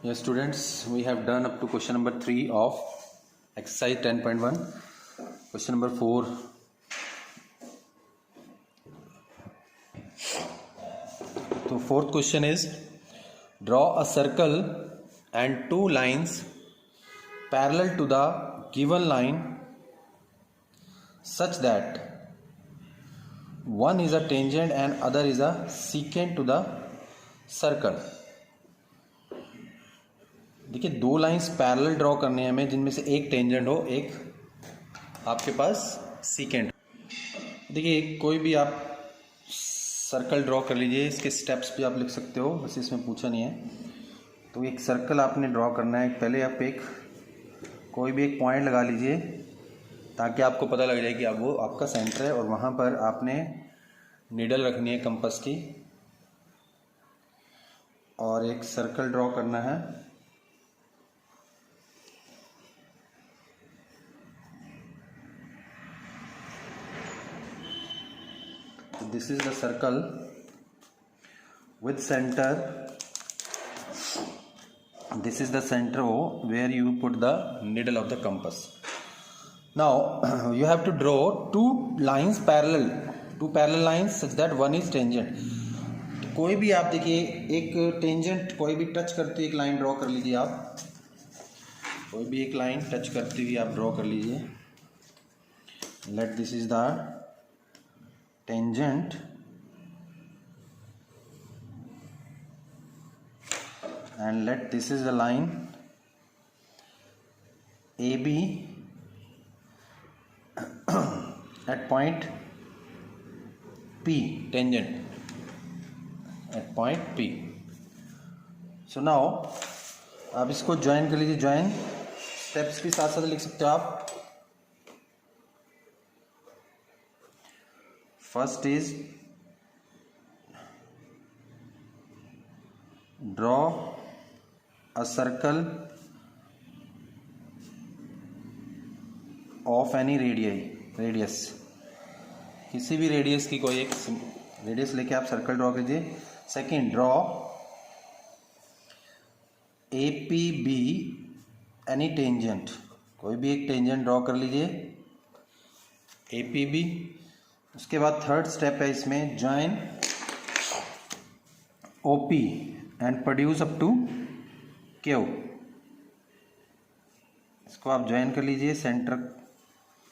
Yes, students, we have done up to question number 3 of exercise 10.1. Question number 4. So, fourth question is draw a circle and two lines parallel to the given line such that one is a tangent and other is a secant to the circle. देखिए दो lines parallel draw करने हैं हमें, जिनमें से एक tangent हो, एक आपके पास सीकेंट। देखिए कोई भी आप सर्कल ड्रॉ कर लीजिए, इसके स्टेप्स भी आप लिख सकते हो, बस इसमें पूछा नहीं है। तो एक सर्कल आपने ड्रॉ करना है, पहले आप कोई भी एक पॉइंट लगा लीजिए ताकि आपको पता लग जाए कि अब वो आपका सेंटर है, और वहाँ पर आपने नीडल रखनी है कंपास की, और एक सर्कल ड्रॉ करना है। This is the circle with center. This is the center O where you put the needle of the compass. Now you have to draw two parallel lines such that one is tangent. तो कोई भी आप देखिए एक tangent कोई भी touch करती हुई एक लाइन ड्रॉ कर लीजिए। आप कोई भी एक लाइन टच करती हुई आप ड्रॉ कर लीजिए। Late this is the tangent and let this is the line AB at point P, tangent at point P. So now आप इसको ज्वाइन कर लीजिए। ज्वाइन स्टेप्स भी साथ साथ लिख सकते हो आप। First is draw a circle of any radius, किसी भी रेडियस की कोई एक रेडियस लेके आप सर्कल ड्रॉ कीजिए। Second, draw APB any tangent, कोई भी एक टेंजेंट ड्रॉ कर लीजिए APB। उसके बाद थर्ड स्टेप है इसमें, join OP and produce up to Q। इसको आप ज्वाइन कर लीजिए सेंटर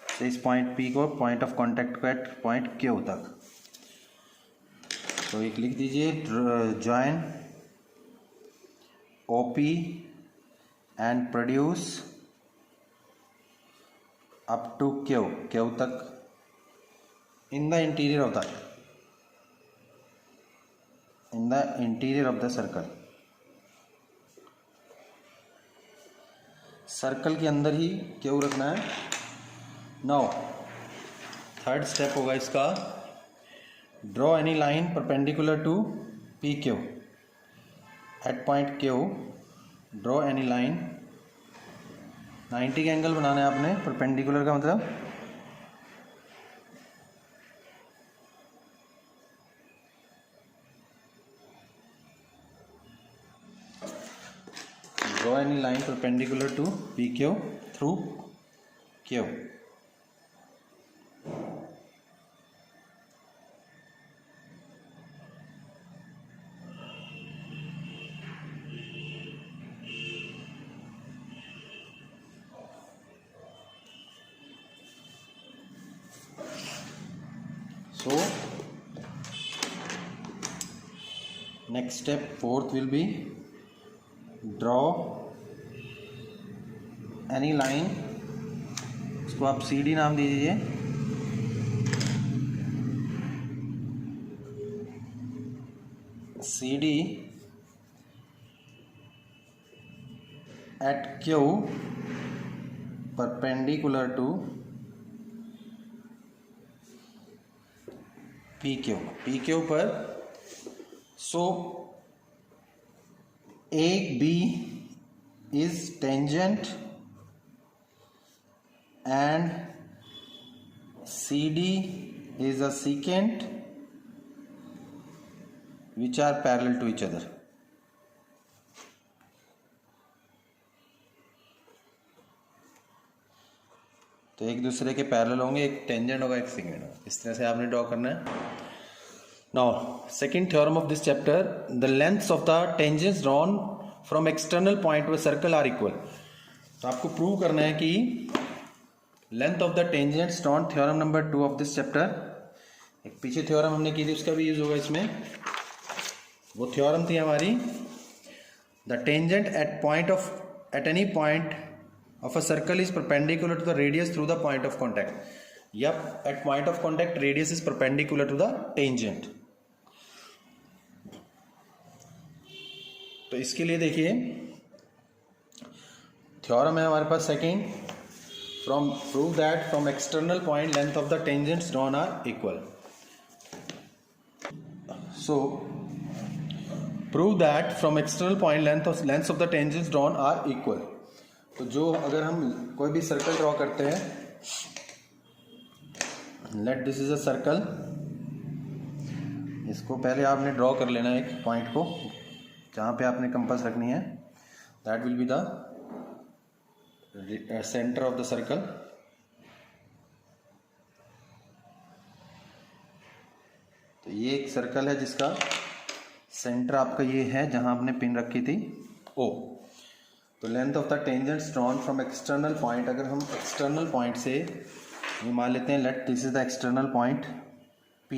से इस पॉइंट P को, पॉइंट ऑफ कांटेक्ट को एट पॉइंट Q तक। तो एक लिख दीजिए, join OP and produce up to Q तक in the interior of the circle। Circle के अंदर ही क्यों रखना है। नाउ थर्ड स्टेप होगा इसका, draw any line perpendicular to PQ at point Q। Draw any line, 90 का एंगल बनाना है आपने। परपेंडिकुलर का मतलब draw any line perpendicular to PQ through Q। So next step, fourth will be draw any line, इसको आप CD नाम दे दीजिए। CD at Q perpendicular to PQ पर। सो AB is tangent and CD is a secant which are parallel to each other। तो एक दूसरे के पैरेलल होंगे, एक टेंजेंट होगा एक सेकेंड होगा। इस तरह से आपने ड्रॉ करना है। Now second theorem of this chapter, the lengths of the tangents drawn from external point to a circle are equal. तो आपको प्रूव करना है कि length of the tangents drawn, theorem number 2 of this chapter. एक पीछे theorem हमने की थी, उसका भी यूज होगा इसमें। वो थ्योरम थी हमारी, the tangent at any point of a circle is perpendicular to the radius through the point of contact. Yep, at point of contact radius is perpendicular to the tangent. तो इसके लिए देखिए theorem है हमारे पास second, from prove that from external point length of the tangents drawn are equal. So prove that from external point length of the tangents drawn are equal. तो जो अगर हम कोई भी सर्कल ड्रॉ करते हैं, late this is a circle, इसको पहले आपने ड्रॉ कर लेना है एक पॉइंट को जहाँ पे आपने कंपास रखनी है, that will be the centre of the circle. तो ये एक सर्कल है जिसका सेंटर आपका ये है जहाँ आपने पिन रखी थी O। तो length of the tangents drawn from external point, अगर हम एक्सटर्नल पॉइंट से ये मान लेते हैं, late this is the external point P,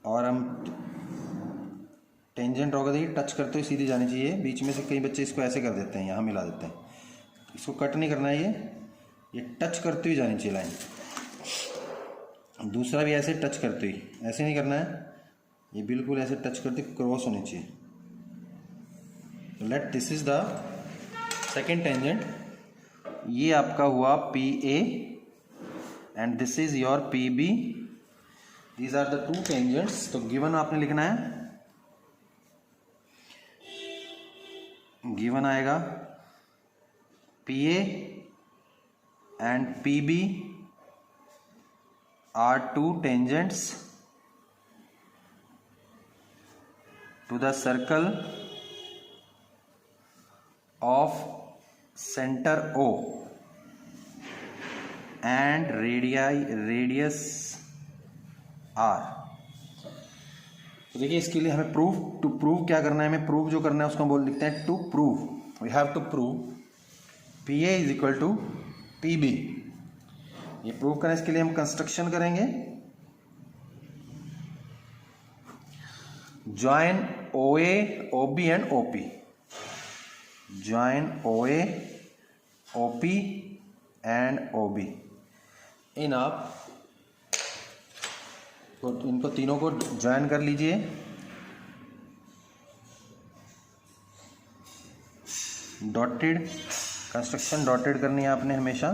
और हम टेंजेंट ड्रॉ कर देंगे, टच करते हुए सीधी जानी चाहिए। बीच में से कई बच्चे इसको ऐसे कर देते हैं, यहाँ मिला देते हैं, इसको कट नहीं करना है, ये टच करते हुए जानी चाहिए लाइन। दूसरा भी ऐसे टच करते हुए, ऐसे नहीं करना है, ये बिल्कुल ऐसे टच करते क्रॉस होनी चाहिए। Let this is the second tangent, ये आपका हुआ PA and this is your PB, these are the two tangents. तो गिवन आपने लिखना है, गिवन आएगा PA and PB are two tangents to the circle of center O and radius R। तो देखिए इसके लिए हमें टू प्रूव क्या करना है, हमें प्रूव जो करना है उसको बोल लिखते हैं to prove. We have to prove PA is equal to PB। ये प्रूव करने इसके लिए हम कंस्ट्रक्शन करेंगे, join OA OB and OP, join OA OP and OB। इन आप इनको तीनों को ज्वाइन कर लीजिए। डॉटेड कंस्ट्रक्शन डॉटेड करनी है आपने हमेशा।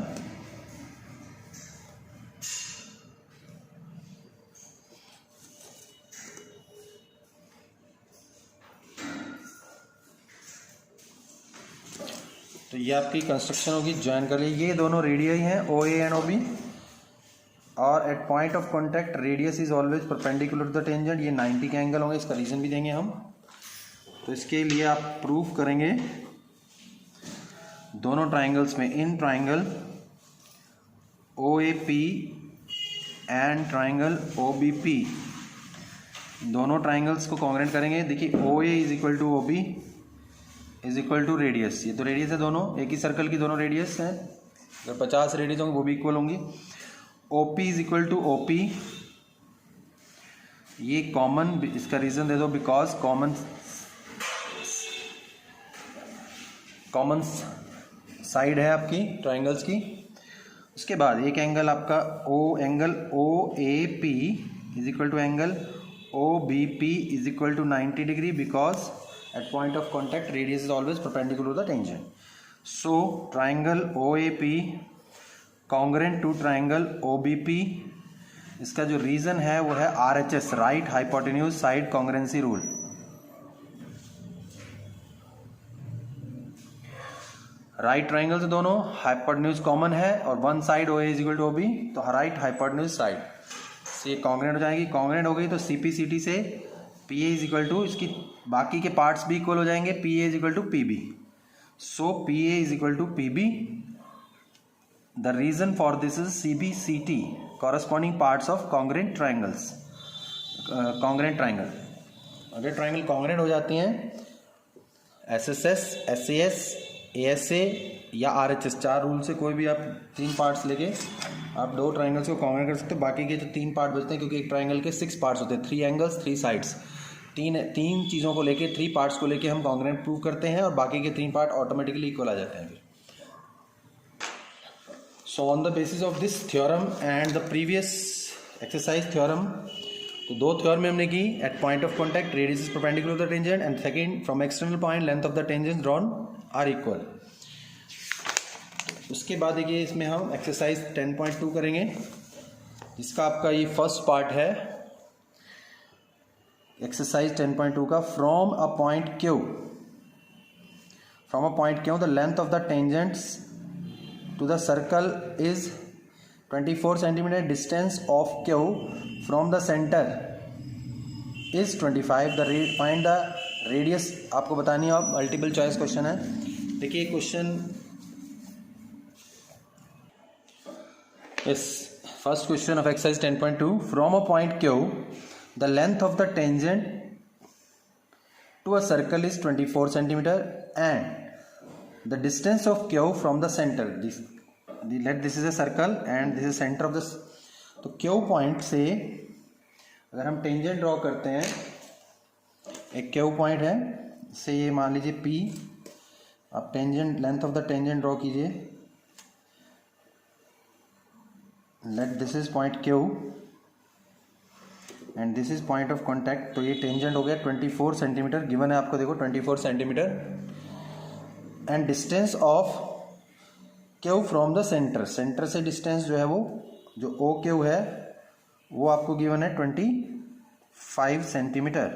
तो ये आपकी कंस्ट्रक्शन होगी, ज्वाइन कर लिए। ये दोनों रेडियस हैं OA एंड OB, और at point of contact radius is always perpendicular to the tangent. ये 90 के एंगल होंगे, इसका रीजन भी देंगे हम। तो इसके लिए आप प्रूफ करेंगे दोनों ट्राइंगल्स में, in triangle OAP and triangle OBP, दोनों ट्राइंगल्स को कॉन्ग्रेंट करेंगे। देखिए OA is equal to OB is equal to radius, ये तो रेडियस है दोनों, एक ही सर्कल की दोनों रेडियस हैं। अगर 50 रेडियस होंगे वो भी इक्वल होंगी। OP is equal to OP, ये कॉमन, इसका रीजन दे दो, बिकॉज कॉमन साइड है आपकी ट्राइंगल्स की। उसके बाद एक एंगल आपका angle OAP is equal to angle OBP is equal to 90 degree, because at point of contact radius is always perpendicular to the tangent. So triangle OAP congruent to triangle OBP, इसका जो reason है वो है RHS, right hypotenuse side congruency rule. Right triangle से दोनों hypotenuse common है और one side OA is equal to OB, तो राइट हाइपोटेन्यूज साइड से कॉन्ग्रेंट हो जाएगी। कॉन्ग्रेंट हो गई तो CP/CT से PA इज इक्वल टू, इसकी बाकी के पार्ट्स भी इक्वल हो जाएंगे, PA is equal to PB। So PA is equal to PB. The reason for this is CBCT, corresponding parts of congruent triangles. Congruent triangle, अगर triangle congruent हो जाती हैं SSS, SAS, ASA या RHS, 4 rule से कोई भी आप 3 parts लेके आप 2 ट्राइंगल्स को कॉन्ग्रेंट कर सकते हो। बाकी के जो 3 पार्ट बचते हैं, क्योंकि एक ट्राइंगल के 6 पार्ट्स होते हैं, 3 एंगल्स 3 साइड्स, तीन चीज़ों को लेके 3 पार्ट्स को लेके हम कॉन्ग्रेंट प्रूव करते हैं और बाकी के 3 पार्ट ऑटोमेटिकली इक्वल आ जाते हैं फिर। So on the basis of this theorem and the previous exercise theorem, तो 2 थ्योरम हमने की। At point of contact radius is perpendicular to the tangent, and second from external point length of the tangent drawn are equal. उसके बाद देखिए इसमें हम exercise 10.2 करेंगे, जिसका आपका ये फर्स्ट पार्ट है एक्सरसाइज 10.2 का। From a point Q the length of the tangents to the circle is 24 centimetre, distance of Q from the centre is 25, find the radius आपको बतानी है। अब मल्टीपल चॉइस क्वेश्चन है। देखिए क्वेश्चन इस first question of exercise 10.2, from a point Q the length of the tangent to a circle is 24 centimetre and the distance of Q from the centre, let this is a circle and this is centre of this. तो Q point से अगर हम tangent draw करते हैं, एक Q point है, इससे ये मान लीजिए P, आप tangent length of the tangent draw कीजिए, let this is point Q and this is point of contact. तो ये टेंजेंट हो गया 24 सेंटीमीटर, गिवन है आपको, देखो 24 centimetre, and distance of Q from the centre, centre से डिस्टेंस जो है वो जो ओ क्यू है वो आपको गिवन है 25 centimetre.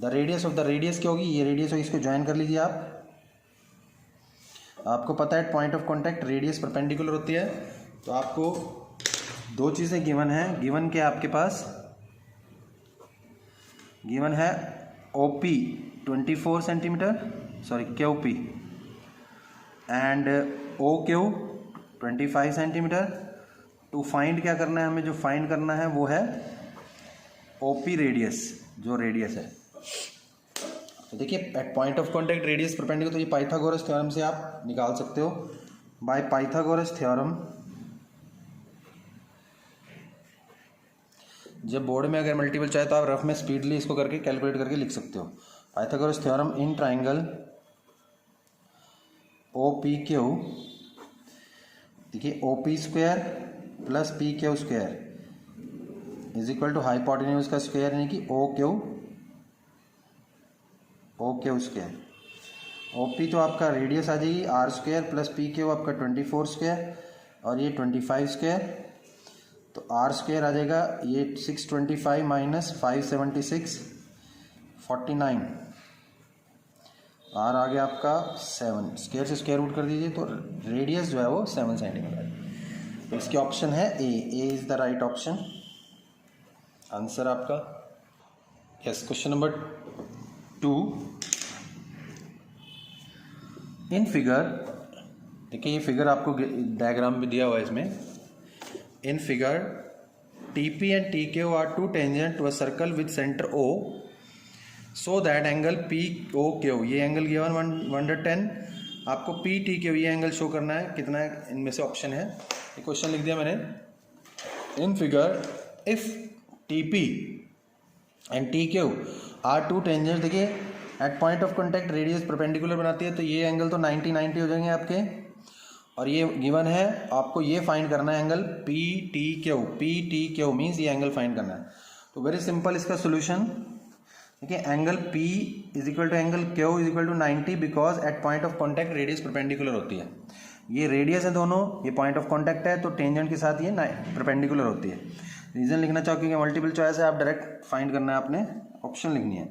The radius of the radius क्या होगी, ये रेडियस होगी, इसको ज्वाइन कर लीजिए आप। आपको पता है point of contact radius perpendicular होती है, तो आपको 2 चीज़ें गिवन है। गिवन क्या आपके पास गिवन है OP 24 centimetre, sorry QP, and OQ 25 centimetre. To find क्या करना है हमें, जो फाइंड करना है वो है OP रेडियस, जो रेडियस है। तो देखिए at point of contact radius perpendicular, तो ये पाइथागोरस थ्योरम से आप निकाल सकते हो। बाय पाइथागोरस थ्योरम, जब बोर्ड में अगर मल्टीपल चाहे तो आप रफ में स्पीडली इसको करके कैलकुलेट करके लिख सकते हो। Pythagoras theorem in triangle OPQ, देखिए OP square plus PQ square is equal to hypotenuse का स्क्वायर, यानी कि OQ स्क्वायर। OP तो आपका रेडियस आ जाएगी R स्क्वायर प्लस PQ आपका 24 स्क्वायर और ये 25 स्क्वायर, तो R स्क्वायर आ जाएगा ये 625 माइनस 576 49, R आ गया आपका 7, स्क्वायर से स्क्वायर रूट कर दीजिए, तो रेडियस जो है वो 7 सेंटीमीटर। तो इसकी ऑप्शन है A is the right option, answer आपका yes. Question number 2, in figure, देखिए ये फिगर आपको डायग्राम भी दिया हुआ है इसमें। In figure TP and TQ are 2 tangent to a circle with centre O, so that angle POQ, ये एंगल गिवन 110, आपको PTQ ये एंगल शो करना है, कितना है इनमें से ऑप्शन है। ये क्वेश्चन लिख दिया मैंने। In figure if TP and TQ are 2 tangent, देखिए at point of contact radius perpendicular बनाती है, तो ये एंगल तो 90 हो जाएंगे आपके, और ये गिवन है आपको ये फाइंड करना है एंगल PTQ मीन्स ये एंगल फाइंड करना है। तो वेरी सिंपल इसका सोल्यूशन, देखिए angle P is equal to angle Q is equal to 90, because at point of contact radius perpendicular होती है। ये रेडियस है दोनों, ये पॉइंट ऑफ कॉन्टैक्ट है, तो टेंजेंट के साथ ये परपेंडिकुलर होती है। रीजन लिखना चाहो क्योंकि मल्टीपल चॉइस है, आप डायरेक्ट फाइंड करना है, आपने ऑप्शन लिखनी है।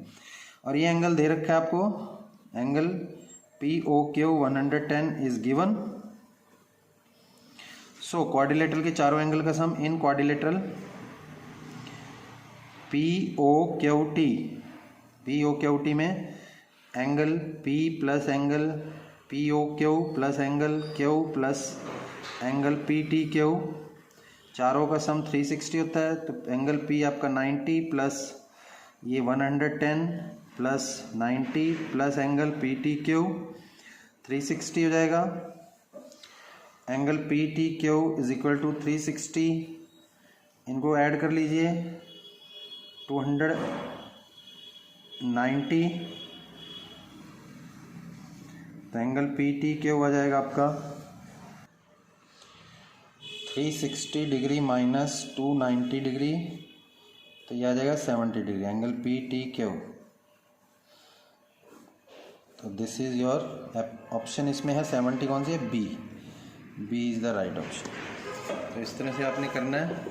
और ये एंगल दे रखा है आपको, angle POQ 110 is given. So quadrilateral के चारों एंगल का सम इन क्वाड्रिलेटरल POQT में angle P plus angle P O Q plus angle Q plus angle P T Q, चारों का सम 360 होता है। तो एंगल पी आपका 90 प्लस ये 110 plus 90 plus angle P T Q 360 हो जाएगा। Angle P T Q is equal to 360, इनको ऐड कर लीजिए 290, तो एंगल पी टी क्यू आ जाएगा आपका 360 डिग्री माइनस 290 डिग्री, तो ये आ जाएगा 70 degree angle P T Q. तो दिस इज योर ऑप्शन, इसमें है 70 कौन सी है, B. B is the right option. तो इस तरह से आपने करना है।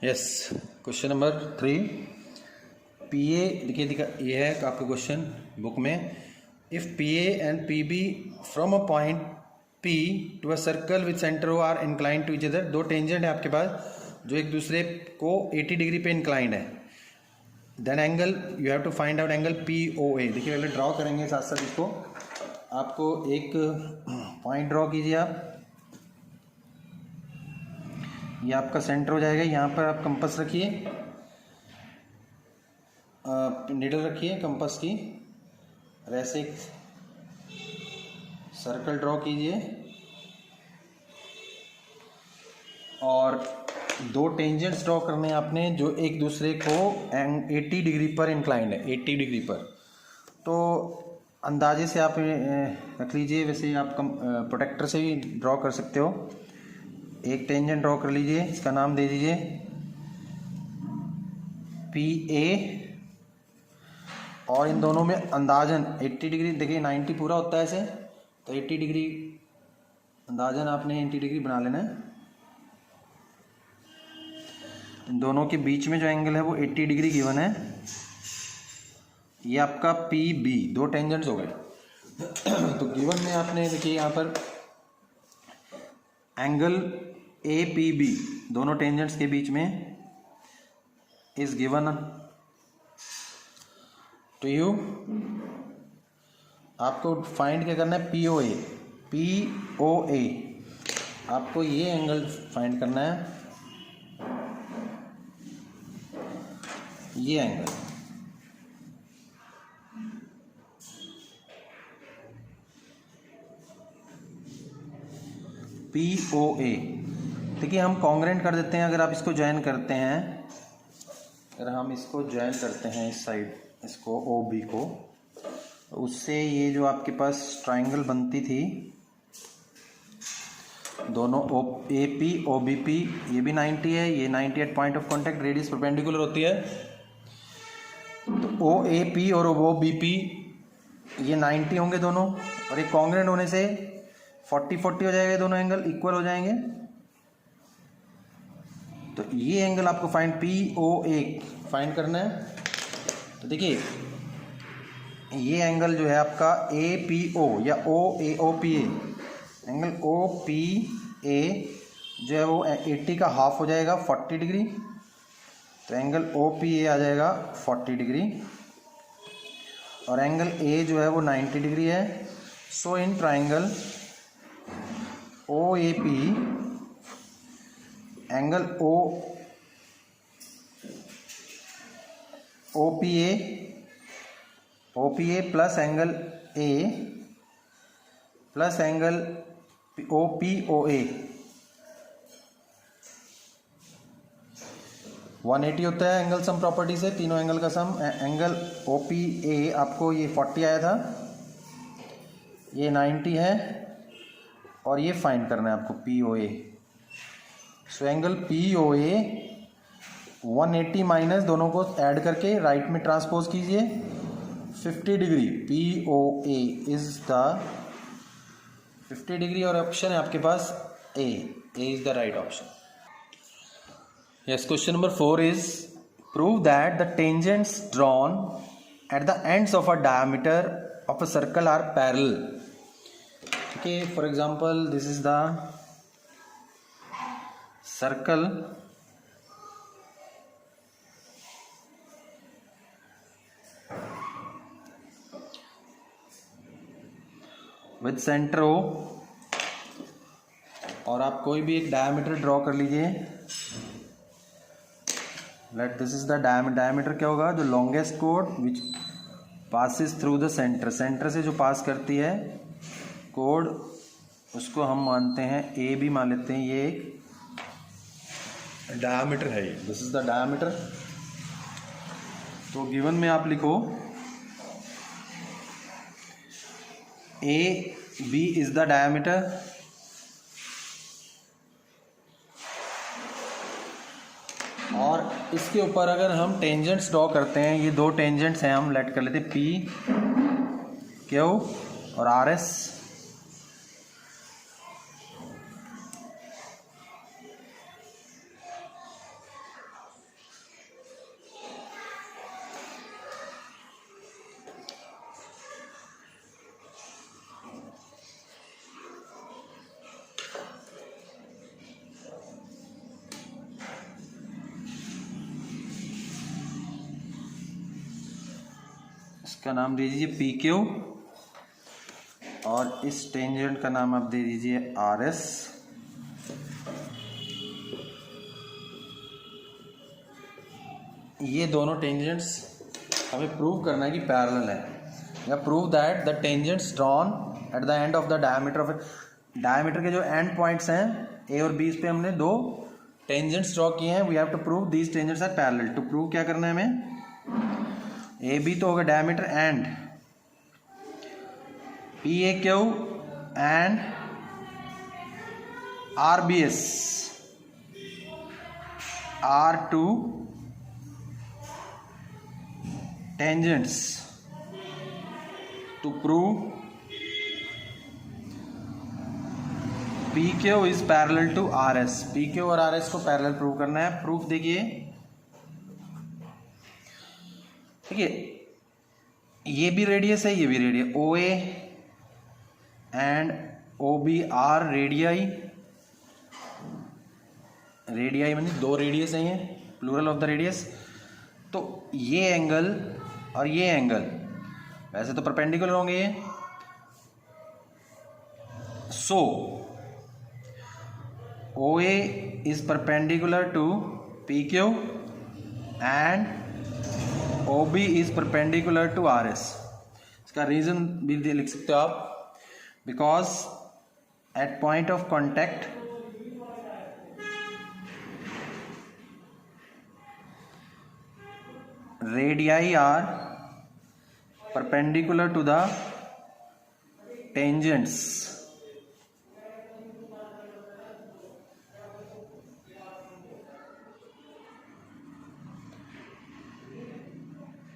Yes, question number 3, P A, देखिए ये है आपका क्वेश्चन बुक में। If P A and P B from a point P to a circle with centre O are incline to each other, दो टेंजेंट है आपके पास जो एक दूसरे को 80 डिग्री पे इंक्लाइंड है। Then angle you have to find out angle POA। देखिए पहले ड्रॉ करेंगे साथ साथ इसको। आपको एक पॉइंट ड्रॉ कीजिए आप, ये आपका सेंटर हो जाएगा। यहाँ पर आप कंपास रखिए, नीडल रखिए कंपास की, और ऐसे एक सर्कल ड्रॉ कीजिए और दो टेंजेंट्स ड्रॉ करने हैं आपने जो एक दूसरे को 80 डिग्री पर इंक्लाइंड है, 80 डिग्री पर। तो अंदाजे से आप रख लीजिए, वैसे आप प्रोटेक्टर से भी ड्रॉ कर सकते हो। एक टेंजेंट ड्रॉ कर लीजिए, इसका नाम दे दीजिए PA, और इन दोनों में अंदाजन 80 डिग्री, देखिए 90 पूरा होता है ऐसे, तो 80 डिग्री अंदाजन आपने 80 डिग्री बना लेना है। इन दोनों के बीच में जो एंगल है वो 80 डिग्री गिवन है। ये आपका PB, दो टेंजेंट्स हो गए। तो गिवन में आपने देखिए यहाँ पर एंगल APB दोनों टेंजेंट्स के बीच में इज गिवन टू यू। आपको फाइंड क्या करना है, POA आपको ये एंगल फाइंड करना है, ये एंगल। POA, देखिए हम कॉन्ग्रेंट कर देते हैं। अगर आप इसको ज्वाइन करते हैं, अगर हम इसको ज्वाइन करते हैं इस साइड, इसको OB को, उससे ये जो आपके पास ट्राइंगल बनती थी दोनों AP OBP, ये भी 90 है, ये 90 at point of contact, radius perpendicular होती है। तो OAP और OBP ये 90 होंगे दोनों, और ये कॉन्ग्रेंट होने से 40-40 हो जाएगा, दोनों एंगल इक्वल हो जाएंगे। तो ये एंगल आपको फाइंड POA फाइंड करना है। तो देखिए ये एंगल जो है आपका APO या OPA, एंगल OPA जो है वो 80 का हाफ हो जाएगा 40 डिग्री, तो एंगल OPA आ जाएगा 40 डिग्री, और एंगल A जो है वो 90 डिग्री है। So in triangle OAP angle OPA plus angle A plus angle OPOA 180 होता है एंगल सम प्रॉपर्टी से, तीनों एंगल का सम। एंगल OPA आपको ये 40 आया था, ये 90 है, और ये फाइंड करना है आपको POA। So angle POA 180 minus दोनों को ऐड करके राइट में ट्रांसपोज कीजिए 50 degree. POA is the 50 degree, और ऑप्शन है आपके पास A is the right option. Yes, question number 4 is prove that the tangents drawn at the ends of a diameter of a circle are parallel. Okay, for example, this is the circle with centre O, और आप कोई भी एक diameter draw कर लीजिए। Late this is the diameter क्या होगा, जो longest code which passes through the centre, centre से जो पास करती है कोड उसको हम मानते हैं ए बी मान लेते हैं, ये एक डायमीटर है, दिस इज द डायमीटर। तो गिवन में आप लिखो A B is the diameter, और इसके ऊपर अगर हम टेंजेंट्स ड्रॉ करते हैं, ये दो टेंजेंट्स हैं, हम लेट कर लेते हैं पी क्यू और आर एस। इसका नाम दे दीजिए पी क्यू और इस टेंजेंट का नाम आप दे दीजिए आर एस। ये दोनों टेंजेंट्स हमें प्रूव करना है कि पैरेलल है, या prove that the tangents drawn at the end of the diameter of diameter के जो एंड पॉइंट्स हैं ए और बी, इस पे हमने दो टेंजेंट्स ड्रॉ किए हैं। We have to prove these tangents are parallel. To prove क्या करना है हमें, ए बी तो होगा diameter and P A Q and R B S are two tangents to prove P Q is parallel to R S. P Q और R S को parallel prove करना है। प्रूफ देखिए, देखिए ये भी रेडियस है, ये भी radius, O A and O B are radii, radii मतलब दो रेडियस है, ये प्लूरल ऑफ द रेडियस। तो ये एंगल और ये एंगल वैसे तो परपेंडिकुलर होंगे ये, so O A is perpendicular to P Q and OB is perpendicular to RS। इसका रीजन भी लिख सकते हो आप, because at point of contact radii are perpendicular to the tangents.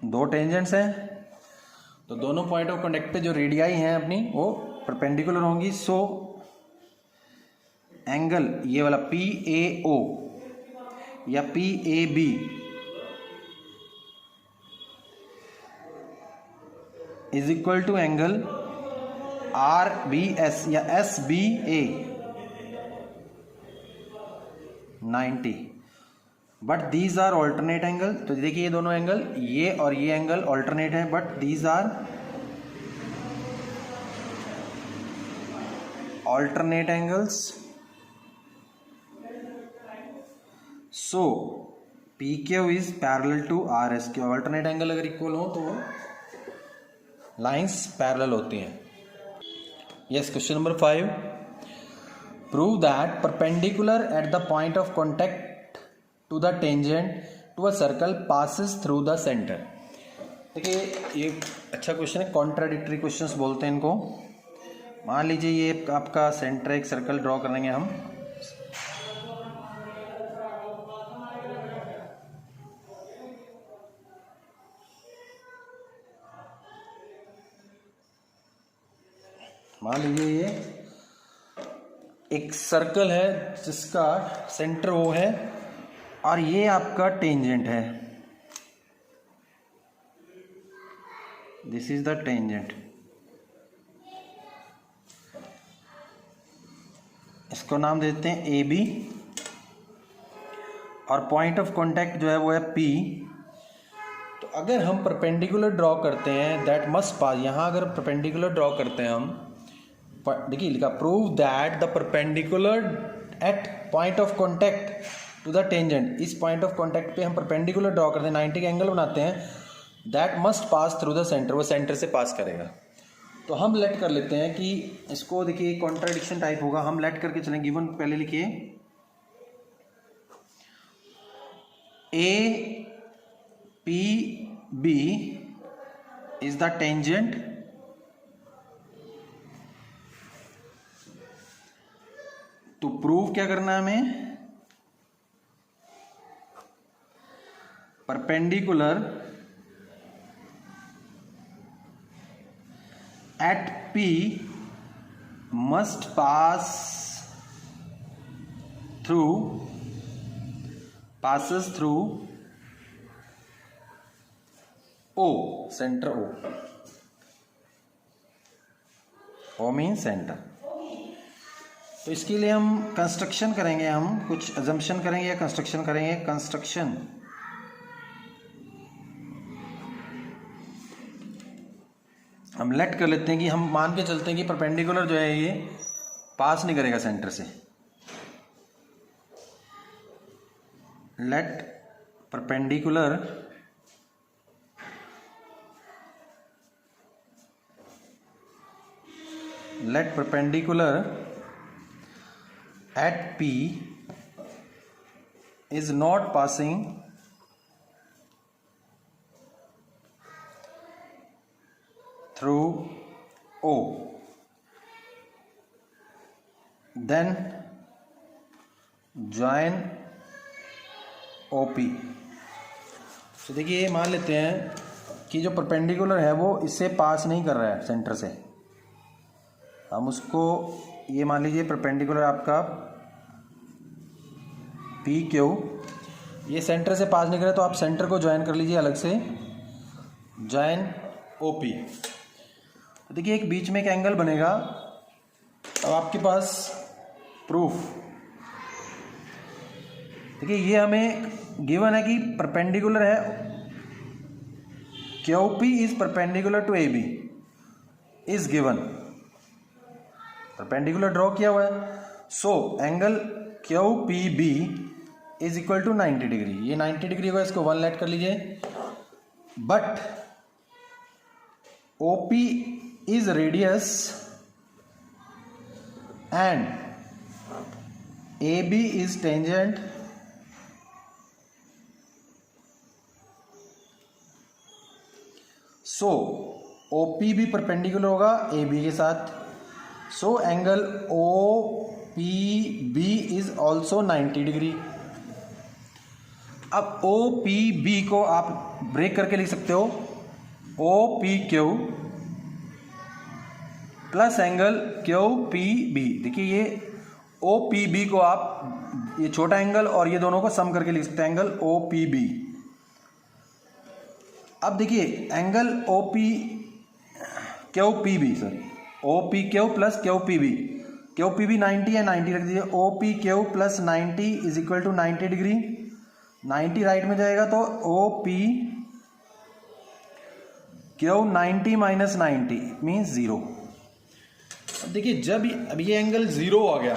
दो टेंजेंट्स हैं तो दोनों पॉइंट ऑफ कॉन्टैक्ट पे जो रेडियाई हैं अपनी वो परपेंडिकुलर होंगी। सो एंगल ये वाला पी ए ओ या P A B is equal to angle R B S या S B A 90, but these are alternate angle. तो देखिए ये दोनों एंगल, ये और ये एंगल ऑल्टरनेट है, but these are alternate angles. So P Q is parallel to R S. के ऑल्टरनेट एंगल अगर इक्वल हो तो लाइंस पैरेलल होती हैं। Yes, question number 5, prove that perpendicular at the point of contact to the tangent to a circle passes through the centre. देखिए ये अच्छा question है, कॉन्ट्राडिक्टरी क्वेश्चंस बोलते हैं इनको। मान लीजिए ये आपका सेंटर, एक सर्कल ड्रॉ करेंगे हम, मान लीजिए ये एक सर्कल है जिसका सेंटर वो है और ये आपका टेंजेंट है, दिस इज द टेंजेंट। इसको नाम देते हैं ए बी और पॉइंट ऑफ कांटेक्ट जो है वो है पी। तो अगर हम परपेंडिकुलर ड्रॉ करते हैं दैट मस्ट पास, यहाँ अगर परपेंडिकुलर ड्रॉ करते हैं हम देखिए लिखा prove that the perpendicular at point of contact to the tangent, इस पॉइंट ऑफ कॉन्टैक्ट पे हम परपेंडिकुलर ड्रॉ करते हैं, 90 का एंगल बनाते हैं, that must pass through the centre, वो सेंटर से पास करेगा। तो हम लेट कर लेते हैं कि इसको देखिए कॉन्ट्राडिक्शन टाइप होगा, हम लेट करके चलेंगे। गिवन पहले लिखिए A P B is the tangent to prove क्या करना है हमें, perpendicular at P must passes through O, center O, O means center। तो इसके लिए हम कंस्ट्रक्शन करेंगे, हम कुछ अजम्पशन करेंगे या कंस्ट्रक्शन करेंगे। कंस्ट्रक्शन, हम लेट कर लेते हैं कि हम मान के चलते हैं कि परपेंडिकुलर जो है ये पास नहीं करेगा सेंटर से। Let perpendicular at P is not passing through O, then join OP। तो देखिए मान लेते हैं कि जो परपेंडिकुलर है वो इससे पास नहीं कर रहा है सेंटर से, हम उसको ये मान लीजिए परपेंडिकुलर आपका पी क्यू, ये सेंटर से पास नहीं कर रहा, तो आप सेंटर को ज्वाइन कर लीजिए अलग से, ज्वाइन ओपी। देखिए एक बीच में एक एंगल बनेगा। अब आपके पास प्रूफ, देखिए ये हमें गिवन है कि परपेंडिकुलर है, Q P is perpendicular to A B is given, perpendicular draw किया हुआ है। So angle Q P B is equal to 90 degree, ये 90 डिग्री होगा, इसको 1 लेट कर लीजिए। But OP is radius and AB is tangent, so OP भी perpendicular होगा AB के साथ, so angle OPB is also 90 degree. अब OPB को आप ब्रेक करके लिख सकते हो OPQ plus angle Q P B. देखिए ये ओ पी बी को आप ये छोटा एंगल और ये दोनों को सम करके लिख सकते हैं, एंगल ओ पी बी। अब देखिए angle O P Q P B, sorry O P Q plus Q P B, Q P B 90 है, 90 रख दीजिए। O P Q plus 90 is equal to 90 degree, 90 right में जाएगा तो O P Q 90 minus 90 means 0। अब देखिए जब अब ये एंगल 0 आ गया,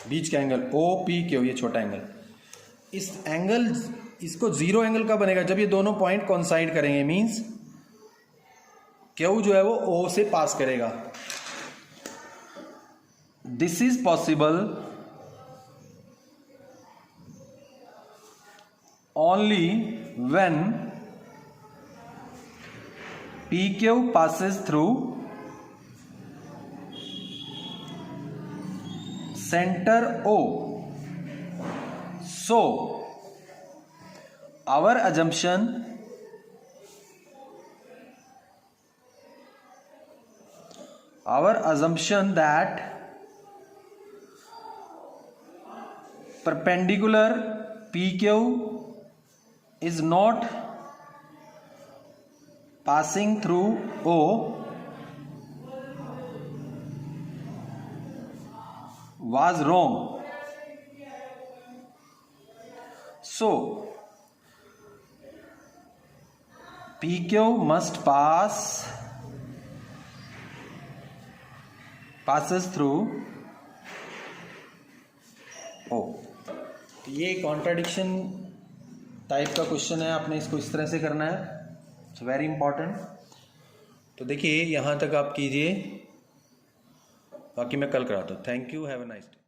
बीच का एंगल ओ पी क्यू, ये छोटा एंगल, इस एंगल इसको 0 एंगल का बनेगा जब ये दोनों पॉइंट कोइंसाइड करेंगे, मींस क्यू जो है वो ओ से पास करेगा। This is possible only when P Q passes through center O। So our assumption that perpendicular PQ is not passing through O was wrong। So PQ must pass passes through O। ये contradiction type का question है, आपने इसको इस तरह से करना है, इट्स वेरी इंपॉर्टेंट। तो देखिए यहाँ तक आप कीजिए, बाकी मैं कल कराता हूँ। Thank you, have a nice day.